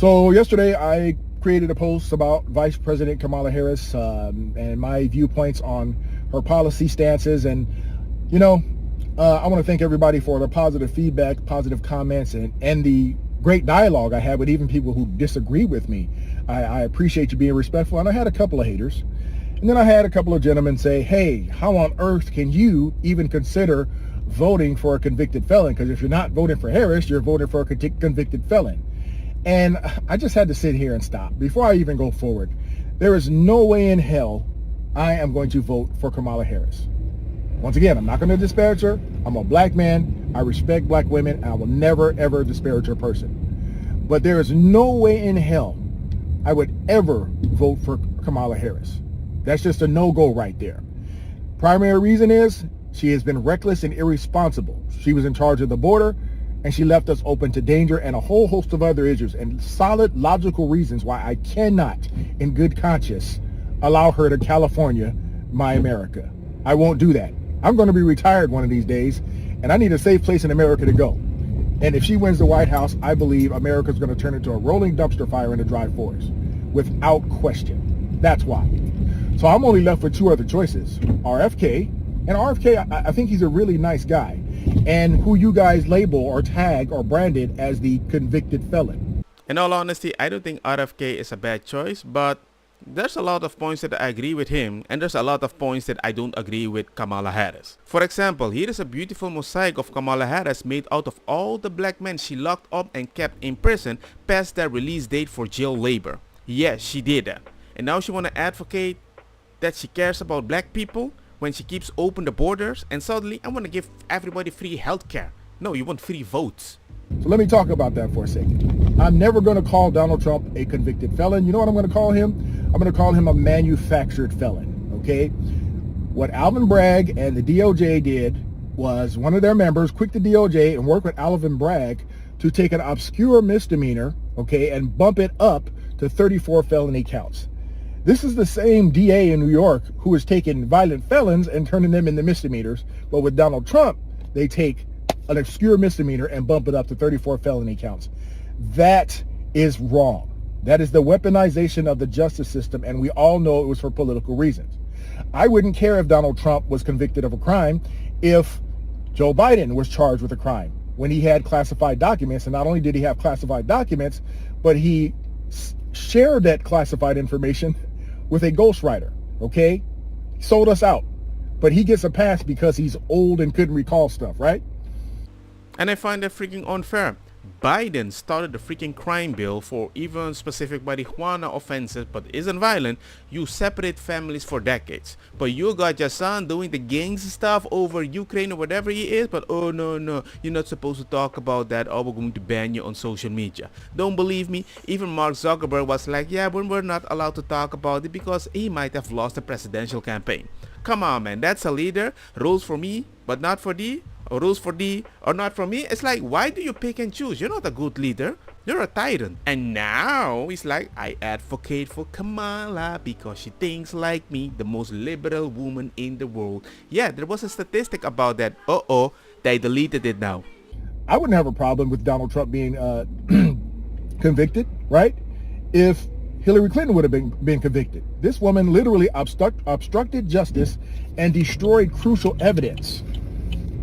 So yesterday I created a post about Vice President Kamala Harris and my viewpoints on her policy stances. And, I want to thank everybody for their positive feedback, positive comments, and the great dialogue I had with even people who disagree with me. I appreciate you being respectful. And I had a couple of haters. And then I had a couple of gentlemen say, hey, how on earth can you even consider voting for a convicted felon? Because if you're not voting for Harris, you're voting for a convicted felon. And I just had to sit here and stop. Before I even go forward, there is no way in hell I am going to vote for Kamala Harris. Once again, I'm not going to disparage her. I'm a black man. I respect black women. And I will never, ever disparage her person. But there is no way in hell I would ever vote for Kamala Harris. That's just a no-go right there. Primary reason is she has been reckless and irresponsible. She was in charge of the border, and she left us open to danger and a whole host of other issues and solid, logical reasons why I cannot, in good conscience, allow her to California, my America. I won't do that. I'm going to be retired one of these days, and I need a safe place in America to go. And if she wins the White House, I believe America's going to turn into a rolling dumpster fire in the dry forest, without question. That's why. So I'm only left with two other choices, RFK. And RFK, I think he's a really nice guy, and who you guys label or tag or branded as the convicted felon. In all honesty, I don't think RFK is a bad choice, but there's a lot of points that I agree with him, and there's a lot of points that I don't agree with Kamala Harris. For example, here is a beautiful mosaic of Kamala Harris made out of all the black men she locked up and kept in prison past their release date for jail labor. Yes, she did that. And now she want to advocate that she cares about black people when she keeps open the borders, and suddenly I want to give everybody free healthcare. No, you want free votes. So let me talk about that for a second. I'm never going to call Donald Trump a convicted felon. You know what I'm going to call him? I'm going to call him a manufactured felon, okay? What Alvin Bragg and the DOJ did was one of their members quit the DOJ and work with Alvin Bragg to take an obscure misdemeanor, okay, and bump it up to 34 felony counts. This is the same DA in New York who is taking violent felons and turning them into misdemeanors. But with Donald Trump, they take an obscure misdemeanor and bump it up to 34 felony counts. That is wrong. That is the weaponization of the justice system, and we all know it was for political reasons. I wouldn't care if Donald Trump was convicted of a crime if Joe Biden was charged with a crime when he had classified documents. And not only did he have classified documents, but he shared that classified information with a ghostwriter, okay? Sold us out. But he gets a pass because he's old and couldn't recall stuff, right? And I find that freaking unfair. Biden started the freaking crime bill for even specific marijuana offenses but isn't violent. You separate families for decades. But you got your son doing the gangs stuff over Ukraine or whatever he is. But oh no, you're not supposed to talk about that, or we're going to ban you on social media. Don't believe me? Even Mark Zuckerberg was like, yeah, but we're not allowed to talk about it because he might have lost the presidential campaign. Come on, man, that's a leader. Rules for me, but not for thee. Or rules for thee or not for me. It's like, why do you pick and choose? You're not a good leader. You're a tyrant. And now it's like, I advocate for Kamala because she thinks like me, the most liberal woman in the world. Yeah, there was a statistic about that. They deleted it now. I wouldn't have a problem with Donald Trump being convicted, right? If Hillary Clinton would have been convicted. This woman literally obstructed justice and destroyed crucial evidence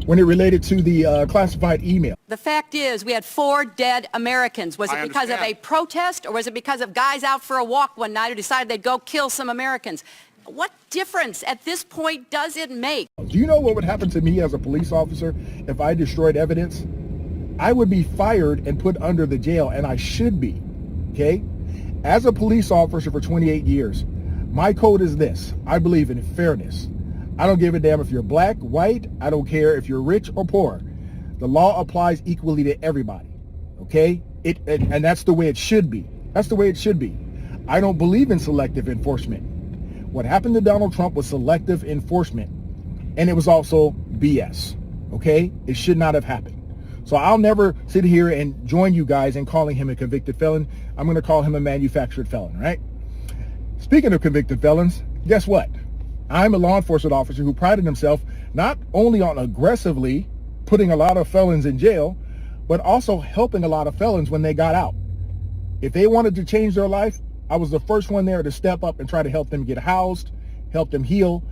when it related to the classified email. The fact is, we had 4 dead Americans. Was it because of a protest, or was it because of guys out for a walk one night who decided they'd go kill some Americans? What difference at this point does it make? Do you know what would happen to me as a police officer if I destroyed evidence? I would be fired and put under the jail, and I should be, okay? As a police officer for 28 years, my code is this. I believe in fairness. I don't give a damn if you're black, white. I don't care if you're rich or poor. The law applies equally to everybody, okay? And that's the way it should be. That's the way it should be. I don't believe in selective enforcement. What happened to Donald Trump was selective enforcement, and it was also BS, okay? It should not have happened. So I'll never sit here and join you guys in calling him a convicted felon. I'm going to call him a manufactured felon, right? Speaking of convicted felons, guess what? I'm a law enforcement officer who prided himself not only on aggressively putting a lot of felons in jail, but also helping a lot of felons when they got out. If they wanted to change their life, I was the first one there to step up and try to help them get housed, help them heal.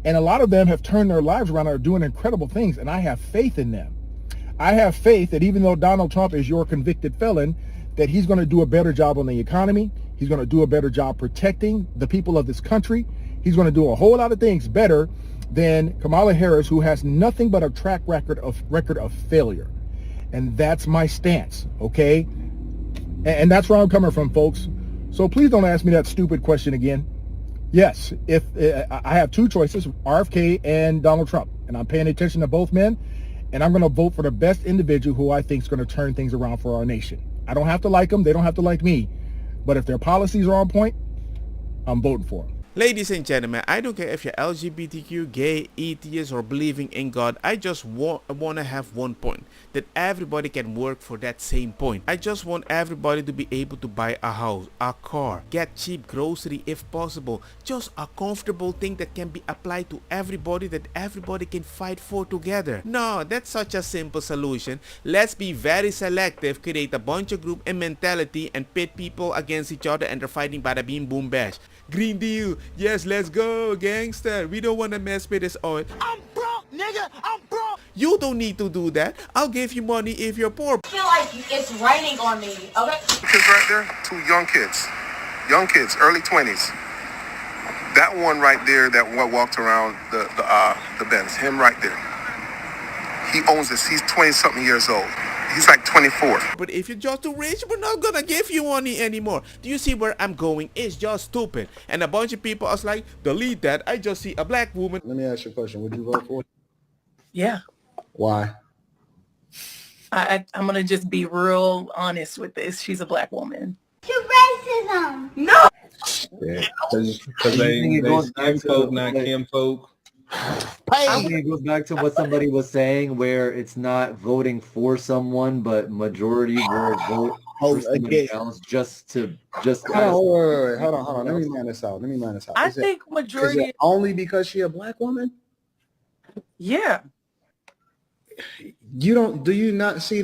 And a lot of them have turned their lives around and are doing incredible things, and I have faith in them. I have faith that even though Donald Trump is your convicted felon, that he's going to do a better job on the economy. He's going to do a better job protecting the people of this country. He's going to do a whole lot of things better than Kamala Harris, who has nothing but a track record of failure. And that's my stance, okay? And that's where I'm coming from, folks. So please don't ask me that stupid question again. Yes, if I have two choices, RFK and Donald Trump, and I'm paying attention to both men, and I'm going to vote for the best individual who I think is going to turn things around for our nation. I don't have to like them. They don't have to like me. But if their policies are on point, I'm voting for them. Ladies and gentlemen, I don't care if you're LGBTQ, gay, atheist, or believing in God. I just want to have one point, that everybody can work for that same point. I just want everybody to be able to buy a house, a car, get cheap grocery if possible. Just a comfortable thing that can be applied to everybody, that everybody can fight for together. No, that's such a simple solution. Let's be very selective, create a bunch of group and mentality, and pit people against each other, and they're fighting bada beam boom bash. Green Deal, yes, let's go, gangster. We don't want to mess with this oil. I'm broke, nigga. I'm broke. You don't need to do that. I'll give you money if you're poor. I feel like it's raining on me, okay? Kids right there, two young kids, early 20s. That one right there that walked around the Benz, him right there. He owns this. He's 20-something years old. He's like 24. But if you're just too rich, we're not gonna give you money anymore. Do you see where I'm going? It's just stupid. And a bunch of people are like, delete that. I just see a black woman. Let me ask you a question. Would you vote for it? Yeah. Why? I'm going to just be real honest with this. She's a black woman. To racism. No. Yeah. Because they skin folk, not Kim folk. I think it goes back to what somebody was saying, where it's not voting for someone, but majority will vote for somebody else Hold on. Let me mind this out. I think majority. Is it only because she a black woman? Yeah. Do you not see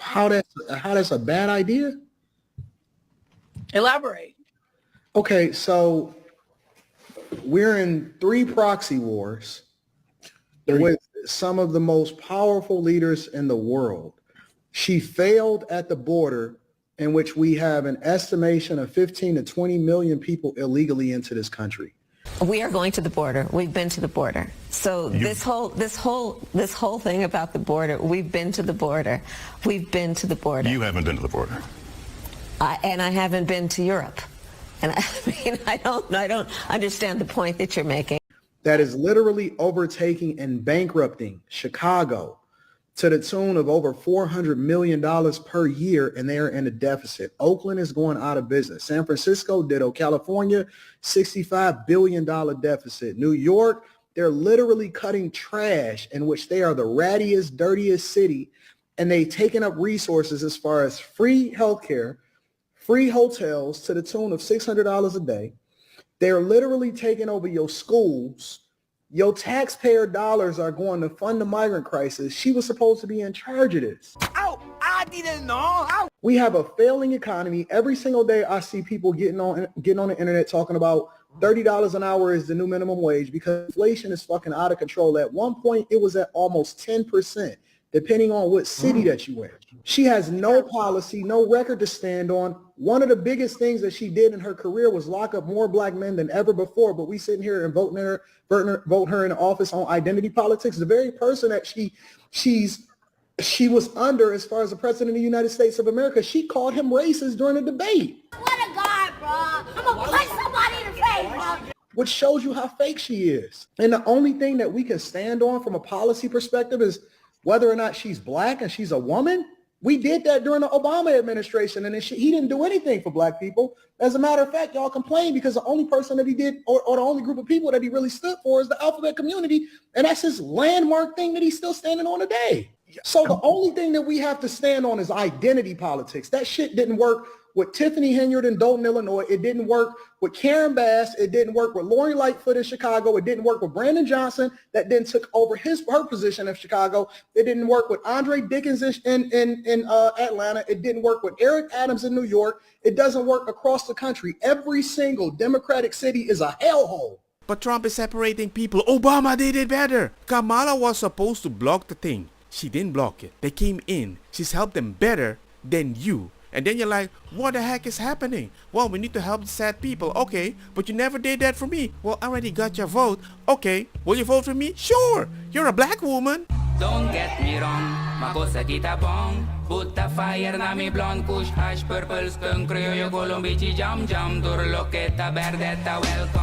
how that's a bad idea? Elaborate. Okay, so we're in 3 proxy wars with some of the most powerful leaders in the world. She failed at the border, in which we have an estimation of 15 to 20 million people illegally into this country. We are going to the border. We've been to the border. So this whole thing about the border, we've been to the border. We've been to the border. You haven't been to the border. And I haven't been to Europe. And I don't understand the point that you're making. That is literally overtaking and bankrupting Chicago to the tune of over $400 million per year, and they are in a deficit. Oakland is going out of business. San Francisco, ditto. California, $65 billion deficit. New York, they're literally cutting trash, in which they are the rattiest, dirtiest city, and they've taken up resources as far as free healthcare, free hotels to the tune of $600 a day. They're literally taking over your schools. Your taxpayer dollars are going to fund the migrant crisis. She was supposed to be in charge of this. Oh, I didn't know. Oh. We have a failing economy. Every single day I see people getting on the internet talking about $30 an hour is the new minimum wage because inflation is fucking out of control. At one point, it was at almost 10%, depending on what city that you in. She has no policy, no record to stand on. One of the biggest things that she did in her career was lock up more black men than ever before, but we sitting here and vote her in office on identity politics. The very person that she was under as far as the president of the United States of America, she called him racist during a debate. What a guy, bro. I'm going to punch somebody in the face, bro. Which shows you how fake she is. And the only thing that we can stand on from a policy perspective is whether or not she's black and she's a woman. We did that during the Obama administration, and he didn't do anything for black people. As a matter of fact, y'all complain because the only person that he did, or the only group of people that he really stood for is the alphabet community, and that's his landmark thing that he's still standing on today. So the only thing that we have to stand on is identity politics. That shit didn't work with Tiffany Henyard in Dayton, Illinois. It didn't work with Karen Bass. It didn't work with Lori Lightfoot in Chicago. It didn't work with Brandon Johnson that then took over her position in Chicago. It didn't work with Andre Dickens in Atlanta. It didn't work with Eric Adams in New York. It doesn't work across the country. Every single Democratic city is a hellhole. But Trump is separating people. Obama did it better. Kamala was supposed to block the thing. She didn't block it. They came in. She's helped them better than you. And then you're like, what the heck is happening? Well, we need to help the sad people. Okay, but you never did that for me. Well, I already got your vote. Okay, will you vote for me? Sure, you're a black woman. Don't get me wrong, makosa kita bong. Put the fire na mi blonde kush hash purple skunk criollo colombici jam jam. Turloqueta verdeta welcome.